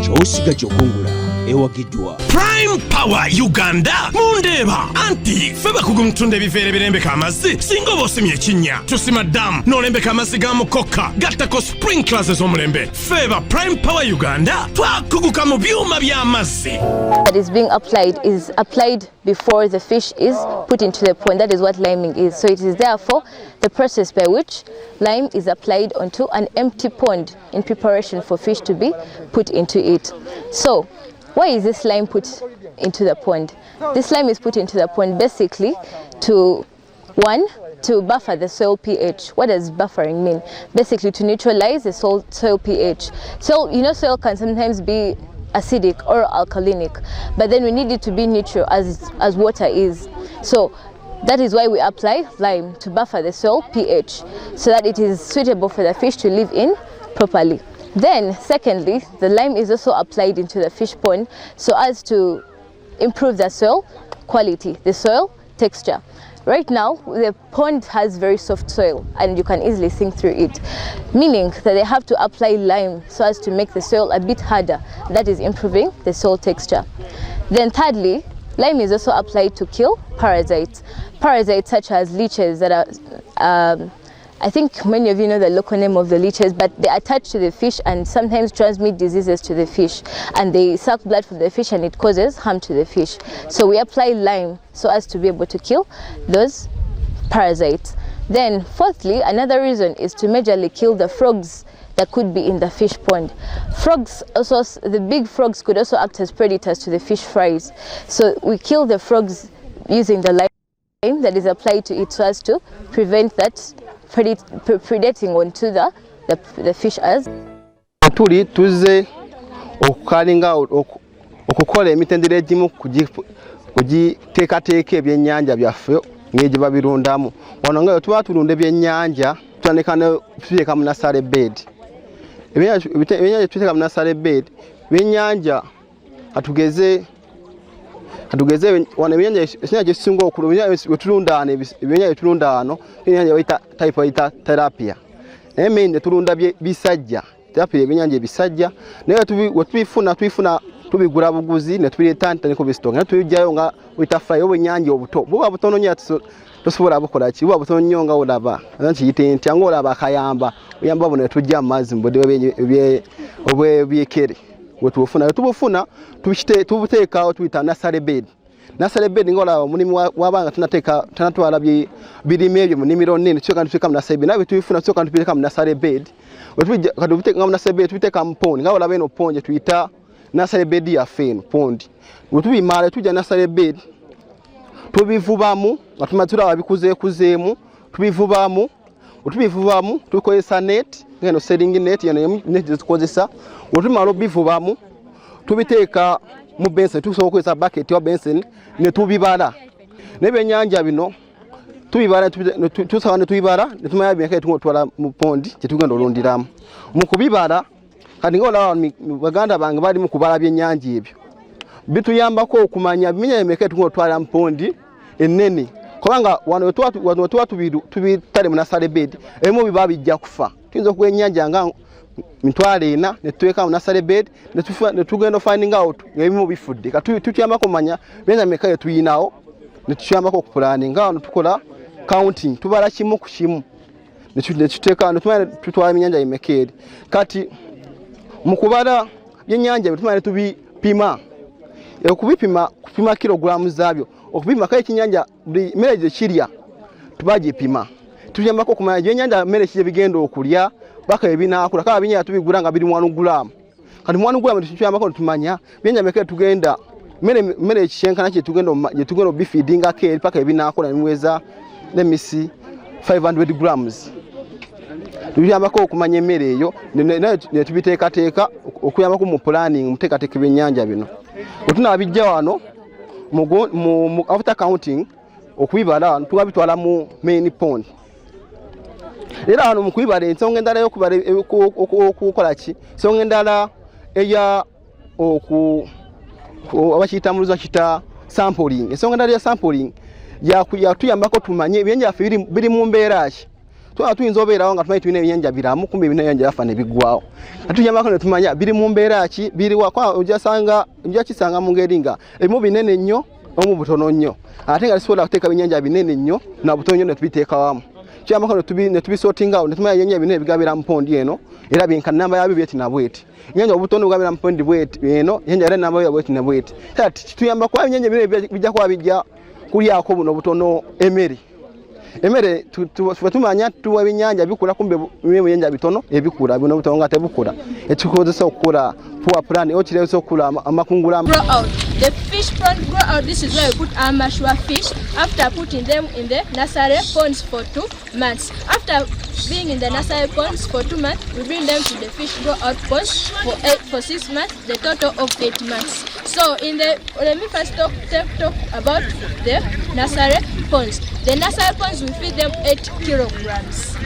ky'osiga ky'okungula ewagiddwa Prime Power Uganda mundeba anti feba kugumtunde bivere birembeka amazzi singa obosimye ekinnya tusima dam n'olembeka amazzi ga mukoka gattako sprinklers ez'omulembe feba Prime Power Uganda twakuguka mu byuma by'amazzi. That is being applied is applied before the fish is put into the pond. That is what liming is. So it is therefore the process by which lime is applied onto an empty pond in preparation for fish to be put into it. So why is this lime put into the pond? This lime is put into the pond basically to buffer the soil pH. What does buffering mean? Basically to neutralize the soil pH. So you know soil can sometimes be acidic or alkalinic, but then we need it to be neutral as water is. So that is why we apply lime to buffer the soil pH so that it is suitable for the fish to live in properly. Then secondly, the lime is also applied into the fish pond so as to improve the soil quality, the soil texture. Right now, the pond has very soft soil and you can easily sink through it, meaning that they have to apply lime so as to make the soil a bit harder. That is improving the soil texture. Then thirdly, lime is also applied to kill parasites. Parasites such as leeches that are, I think many of you know the local name of the leeches, but they attach to the fish and sometimes transmit diseases to the fish, and they suck blood from the fish and it causes harm to the fish. So we apply lime so as to be able to kill those parasites. Then fourthly, another reason is to majorly kill the frogs that could be in the fish pond. Frogs also, the big frogs could also act as predators to the fish fries. So we kill the frogs using the lime that is applied to it so as to prevent that predating onto the fish as. Tuli tuze okukalinga okukola emitendera egimu kugiteekateeka ebyennyanja byaffe ng'egye babirundamu. Wano nga tuba tulunda ebyennyanja tutandika ne tuteeka mu nursery bed. Ebyennyanja tuteeka mu nursery bed, ebyennyanja katugeze wano ebyennyanja ekisinga okulu ebyennyanja tulunda wano ebyennyanja bayita type bayita tilapia. Naye main ne tulunda bisajja, tilapia ebyennyanja ebisajja, naye tubifuna tubigula buguzi ne tubireeta ntandika kubisitoka, ne tubijjayo nga buyita fry obwennyanja obuto. Buba butono nnyo tosobola bukola ki, buba butono nnyo nga olaba kiyite ntya ng'olaba akayamba oyamba buno ne tujja mu mazzi mu budde obw'ebyekere. Tubufuna tubuteekawo tuyita nursery bed. Nursery bed ng'olaba mulimu wabanga tunatwala birime ebyo mu nnimiro nnene tuteeka mu nursery bed. Nawe tubifuna tusooka tubiteeka mu nursery bed. Nga mu nursery bed tubiteeka mu pondi nga olaba eno pondi tuyita nursery bed yaffe eno pondi. Bwe tubimala tujja nursery bed tubivubamu nga tumaze tulaba bikuzeekuzeemu tubivubamu. Tubivubamu tukozesa net ngeno selling net yano net tukozesa. Otumala obivubamu tubiteeka mu benson, tusobola okukozesa bucket ya benson ne tubibala. N'ebyennyanja bino tubibala tusaba ne tubibala ne tumanya byekale tungotwala mu pondi kye tugenda olundiramu. Mu kubibala kati ng'olaba baganda bange bali mu kubala byennyanja ebyo bituyambako okumanya bimenya byekale tungotwala mu pondi ennene. Kubanga wano tuba tubitale mu nursery bed ebimu biba bijja kufa. Tuyinza okuwa ennyanja nga mitwalo 4 ne tuteeka mu nursery bed ne tugenda finding out ebimu bifudde. Tutuyambako kumanya byennyanja mmeka bye tuyinawo ne tutuyambako okupulaninga. Wano tukola counting, tubala kimu ku kimu ne tuteeka ne tumanya tutwala ebyennyanja bimeka eri. Kati mu kubala byennyanja bye tumanya ne tubipima. Kupima kilograms zaabyo. Okupima kale ekinnyanja buli mmere gye kirya tubagipima. Tuyambako okumanya ebyennyanja mmere ki bigenda okulya baka ebinaakula. Kale ebyennyanja tubigula nga biri 1 gram. Kati 1 gram tuyambako tumanya ebyennyanja mmeka tugenda mmere ekikyenkana kye tugenda bifeedinga kale paka ebinaakula niweza nemisi 500 grams. Tuyambako okumanya emmere eyo ne tubiteekateeka okuyambako mu planning muteekateeka ebyennyanja bino. Tunabijja wano after counting okubibala tubitwala mu main pond. Era hano mu kubibala ensonga endala y'okubala okukola ki, ensonga endala eya abakiyita mu luzungu kita sampling. Ensonga endala ya sampling yatuyambako tumanye ebyennyanja biri mu mbeera ki. tuyinza obeerawo nga tumanyi tulina ebyennyanja biramu kumbe ebyennyanja yafa ne biggwawo atuyambako ne tumanya biri mu mbeera ki biriwa ojja kisanga mu ngeri nga ebimu binene nnyo omu butono nnyo ate nga tusobola kuteeka ebyennyanja binene nnyo na butono nnyo ne tubiteeka wamu kiyambako ne tubisootingawo ne tumanya ebyennyanja binene bigabira mu pondi eno era byenka namba yabyo bweti na bweti ennyanja obutono bugabira mu pondi bweti eno ennyanja era namba yabyo bweti na bweti era tuyambako ebyennyanja binene bijja kuba bijja kulyako buno butono emmere tumanya tuwa ebyennyanja bikula kumbe ebyennyanja bitono ebikula bino butono nga tebukula ekikozesa okukula poor plan okiresa okukula amakungula. The fish pond grow out. This is where we put our mature fish after putting them in the nursery ponds for 2 months. After being in the nursery ponds for 2 months, we bring them to the fish grow out ponds for 6 months, the total of 8 months. So let me first talk about the nursery ponds. The nursery ponds, we feed them 8 kilograms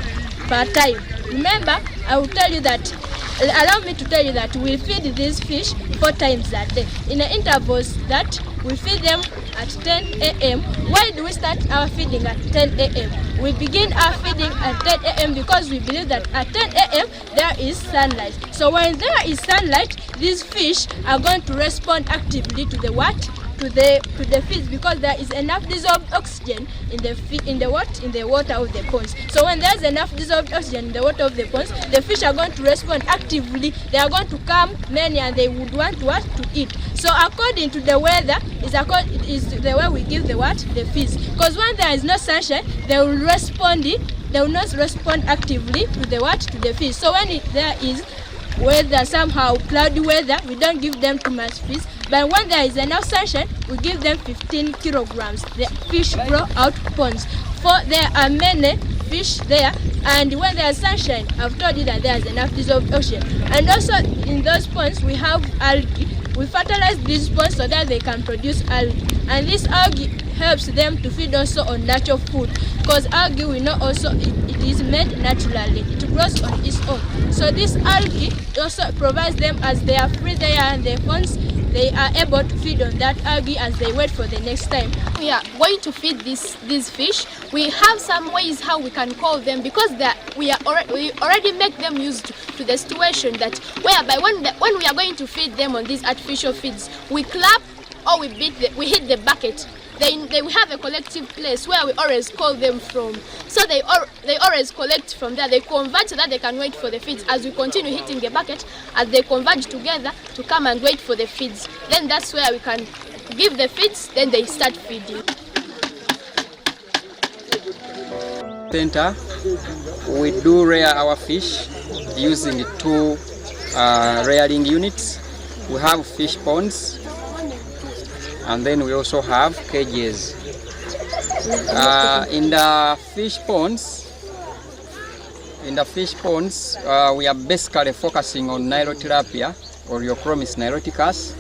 per time. Remember, allow me to tell you that we feed these fish 4 times a day in the intervals that we feed them at 10 a.m. Why do we start our feeding at 10 a.m.? We begin our feeding at 10 a.m. because we believe that at 10 a.m. there is sunlight. So when there is sunlight, these fish are going to respond actively to the what? To the feeds, because there is enough dissolved oxygen in the water of the ponds. So when there is enough dissolved oxygen in the water of the ponds, the fish are going to respond actively. They are going to come many and they would want to eat. So according to the weather is the way we give the feeds. Because when there is no sunshine, they will not respond actively to the fish. So when there is weather, somehow cloudy weather, we don't give them too much fish. But when there is enough sunshine, we give them 15 kilograms. The fish grow out ponds. For there are many fish there, and when there is sunshine, I've told you that there is enough dissolved oxygen. And also in those ponds we have algae. We fertilize these ponds so that they can produce algae. And this algae helps them to feed also on natural food, because algae we know also it is made naturally. It grows on its own. So this algae also provides them, as they are free there and the ponds, they are able to feed on that algae as they wait for the next time. We are going to feed these fish. We have some ways how we can call them, because we already make them used to the situation that whereby when we are going to feed them on these artificial feeds, we clap or we hit the bucket. They have a collective place where we always call them from. So they always collect from there. They converge so that they can wait for the feeds. As we continue hitting the bucket, as they converge together to come and wait for the feeds. Then that's where we can give the feeds, then they start feeding. Center, we do rear our fish using 2 rearing units. We have fish ponds, and then we also have cages. In the fish ponds, we are basically focusing on Nilotilapia or Euchromis niloticus.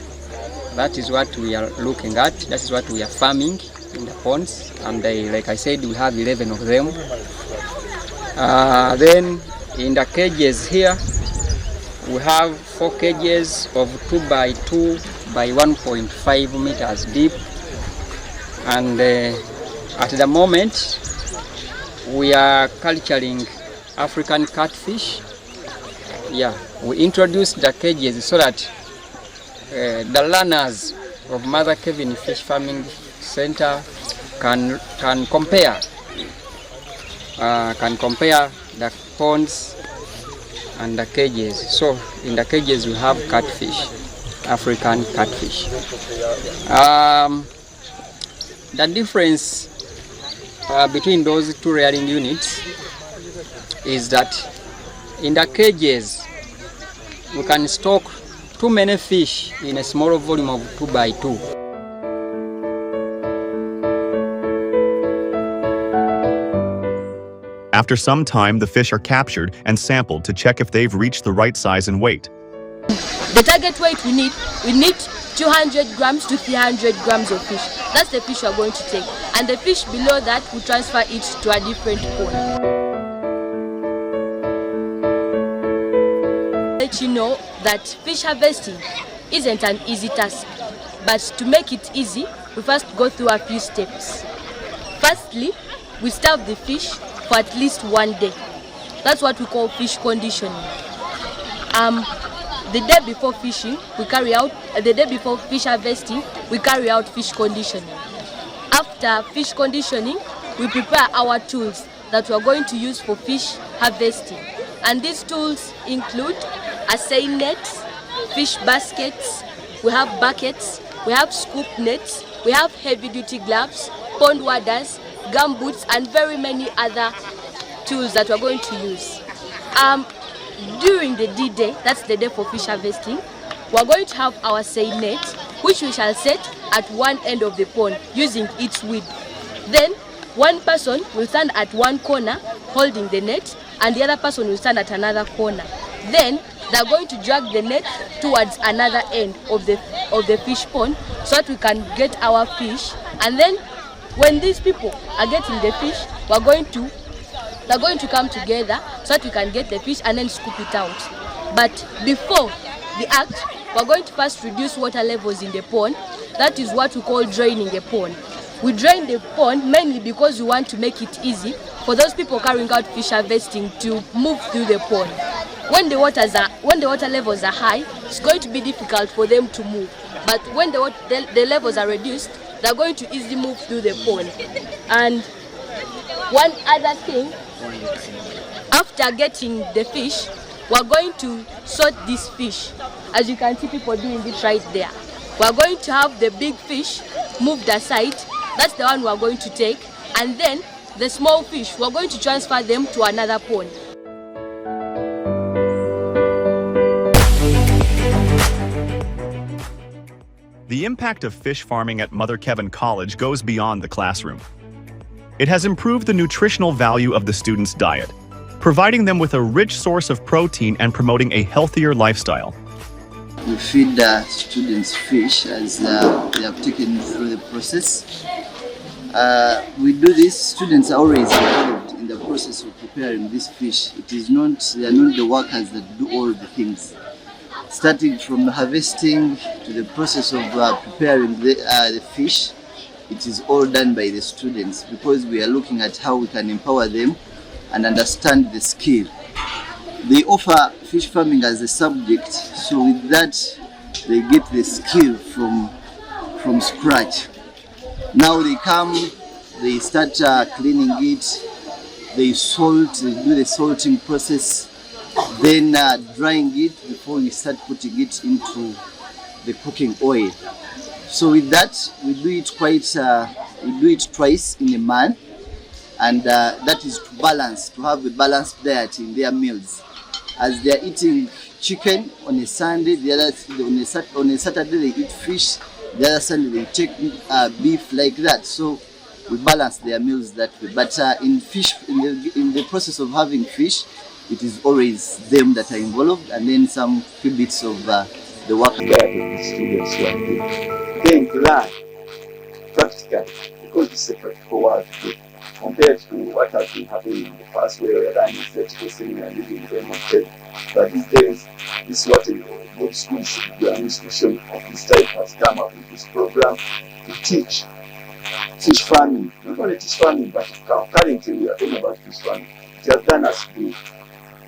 That is what we are looking at. That is what we are farming in the ponds, and like I said, we have 11 of them. Then in the cages here, we have 4 cages of 2 by 2 by 1.5 meters deep, and at the moment we are culturing African catfish. We introduced the cages so that the learners of Mother Kevin Fish Farming Center can compare the ponds and the cages. So in the cages we have catfish, African catfish. The difference between those 2 rearing units is that in the cages we can stock too many fish in a small volume of 2 by 2. After some time, the fish are captured and sampled to check if they've reached the right size and weight. The target weight we need 200 grams to 300 grams of fish. That's the fish we are going to take. And the fish below that, we transfer it to a different pond. Let you know that fish harvesting isn't an easy task. But to make it easy, we first go through a few steps. Firstly, we starve the fish for at least 1 day. That's what we call fish conditioning. The day before fishing, the day before fish harvesting, we carry out fish conditioning. After fish conditioning, we prepare our tools that we are going to use for fish harvesting. And these tools include seine nets, fish baskets, we have buckets, we have scoop nets, we have heavy duty gloves, pond waders, gumboots, and very many other tools that we're going to use. During the D-Day, that's the day for fish harvesting, we're going to have our seine net, which we shall set at one end of the pond using its width. Then one person will stand at one corner holding the net, and the other person will stand at another corner. Then they're going to drag the net towards another end of the fish pond so that we can get our fish. And then when these people are getting the fish, they're going to come together so that we can get the fish and then scoop it out. But before the act, we're going to first reduce water levels in the pond. That is what we call draining the pond. We drain the pond mainly because we want to make it easy for those people carrying out fish harvesting to move through the pond. When the water levels are high, it's going to be difficult for them to move. But when the levels are reduced, they're going to easily move through the pond. And one other thing, after getting the fish, we're going to sort this fish. As you can see people doing it right there. We're going to have the big fish moved aside. That's the one we're going to take. And then the small fish, we're going to transfer them to another pond. The impact of fish farming at Mother Kevin College goes beyond the classroom. It has improved the nutritional value of the students' diet, providing them with a rich source of protein and promoting a healthier lifestyle. We feed the students fish as they have taken through the process. We do this, students are always involved in the process of preparing this fish. They are not the workers that do all the things. Starting from the harvesting to the process of preparing the fish, it is all done by the students because we are looking at how we can empower them and understand the skill. They offer fish farming as a subject, so with that they get the skill from scratch. Now they come, they start cleaning it, they salt, they do the salting process, then drying it before we start putting it into the cooking oil. So with that, we do it twice in a month, and that is to have a balanced diet in their meals. As they are eating chicken on a Sunday, on a Saturday they eat fish, the other Sunday they take beef, like that. So we balance their meals that way. But in the process of having fish, it is always them that are involved, and then some few bits of the work that the students who are doing. They learn practically because it's a practical work compared to what has been happening in the past where we are learning theoretical seminar and living demonstrated. But these days, this is what a good school should do. An institution of this type has come up with this program to teach fish farming. Not only teach farming, but currently we are talking about fish farming. It has done us good.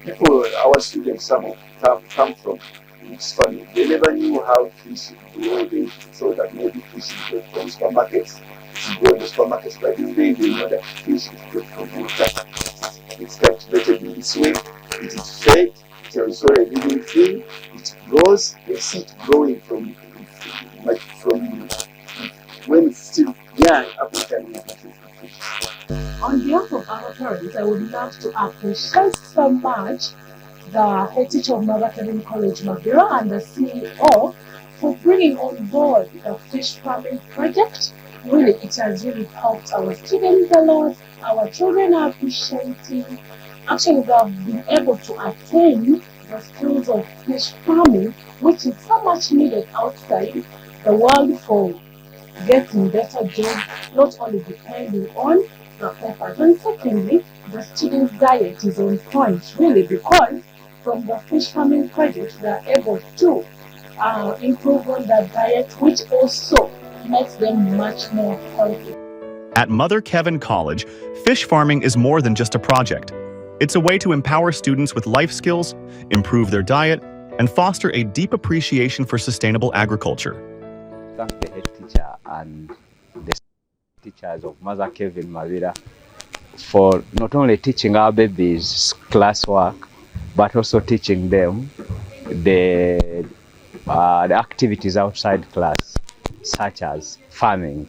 People, our students, some of them come from this farming. They never knew how fish grow. They thought that maybe fish is good from supermarkets. It's good in the supermarkets, but these days they know that fish is good from water. It's cultivated in this way. It is fed. It is also a living thing. It grows. They see it growing from when it's still young up until fish. On behalf of our parents, I would love to appreciate so much the head teacher of Mother Kevin College, Mabira, and the CEO for bringing on board the fish farming project. Really, it has really helped our students a lot. Our children are appreciating. Actually, they have been able to attain the skills of fish farming, which is so much needed outside the world for getting better jobs, not only depending on the papers. And secondly, the students' diet is on point, really, because from the fish farming project, they are able to improve on their diet, which also makes them much more healthy. At Mother Kevin College, fish farming is more than just a project. It's a way to empower students with life skills, improve their diet, and foster a deep appreciation for sustainable agriculture. Thank the head teacher and the teachers of Mother Kevin Mabira for not only teaching our babies classwork, but also teaching them the activities outside class, such as farming.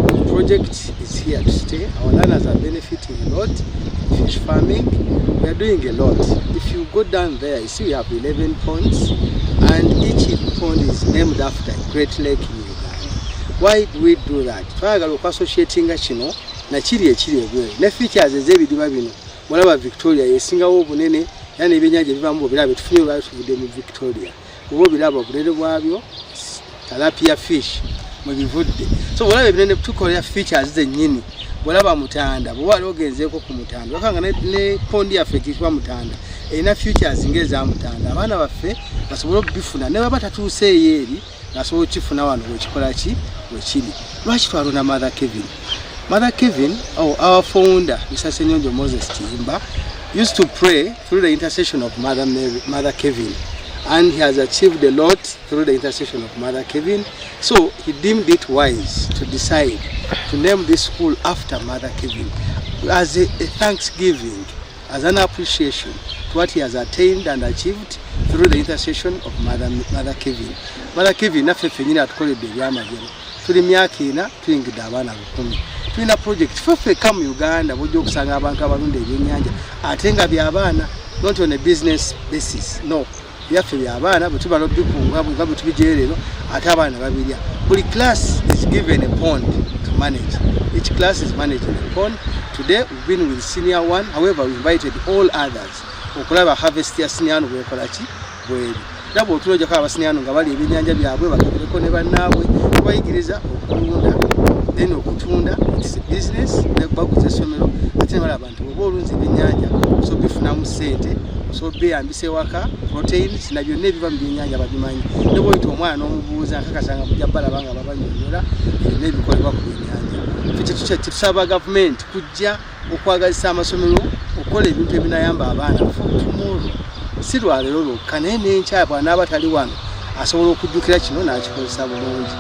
The project is here to stay. Our learners are benefiting a lot. Fish farming, we are doing a lot. If you go down there, you see we have 11 ponds, and each pond is named after a great lake in Uganda. Why do we do that? Twagala okwasociating kino na kiri ekiri egwe. Ne features ez'ebidiba bino. Mulaba Victoria yesingawo obunene, yani ebyennyanja ebibamu obiraba tufunye olwatuvudde mu Victoria. Kuba obiraba obunene bwabyo, tilapia fish mwe bivudde. So olaba ebinene tukolera features zennyini. Olaba Mutanda, bwe wali ogenzeeko ku Mutanda. Wakanga ne pondi yaffe ekitibwa Mutanda. Erina features ng'eza Mutanda. Abaana baffe basobola okubifuna. Ne baba tatuuseeyo eri, basobola okifuna wano wekikola ki wekiri. Lwaki twalonda Mother Kevin? Mother Kevin, our founder, Mr. Senyonjo Moses Chimba, used to pray through the intercession of Mother Kevin. And he has achieved a lot through the intercession of Mother Kevin. So he deemed it wise to decide to name this school after Mother Kevin as a thanksgiving, as an appreciation to what he has attained and achieved through the intercession of Mother Kevin. Mother Kevin naffe ffennyini atukoledde ebyamagero. Tuli myaka ena tuyingidde abaana 10. Tulina project ffeka mu Uganda bw'ojja okusanga abantu abalunda ebyennyanja ate nga by'abaana, not on a business basis, no. Byaffe by'abaana bwe tuba n'obikunga nga bwe tubiggyeyo leero ate abaana babirya. Buli class is given a pond to manage. Each class is managing a pond. Today we've been with senior one, however we invited all others okulaba harvest ya senior one bwekola ki bweri. Era bw'otuloojako abasenior nga bali ebyennyanja byabwe bakabireko ne bannaabwe tubayigiriza okulunda, then okutunda, it's a business, baguza essomero ate ne bala abantu bw'oba olunza ebyennyanja so bifunamu ssente so beeyambisa ewaka proteins na byonna ebiva mu byennyanja babimanyi. Ne bw'oyita omwana n'omubuuza nkakasanga mujja balaba nga babanyonyola byonna ebikolebwa ku byennyanja. Ffe tusaba gavumenti kujja okwagazisa amasomero okukola ebintu ebinayamba abaana for tomorrow. Si lwaleero lwokka naye n'enkya bw'anaaba tali wano asobola okujjukira kino n'akikozesa bulungi.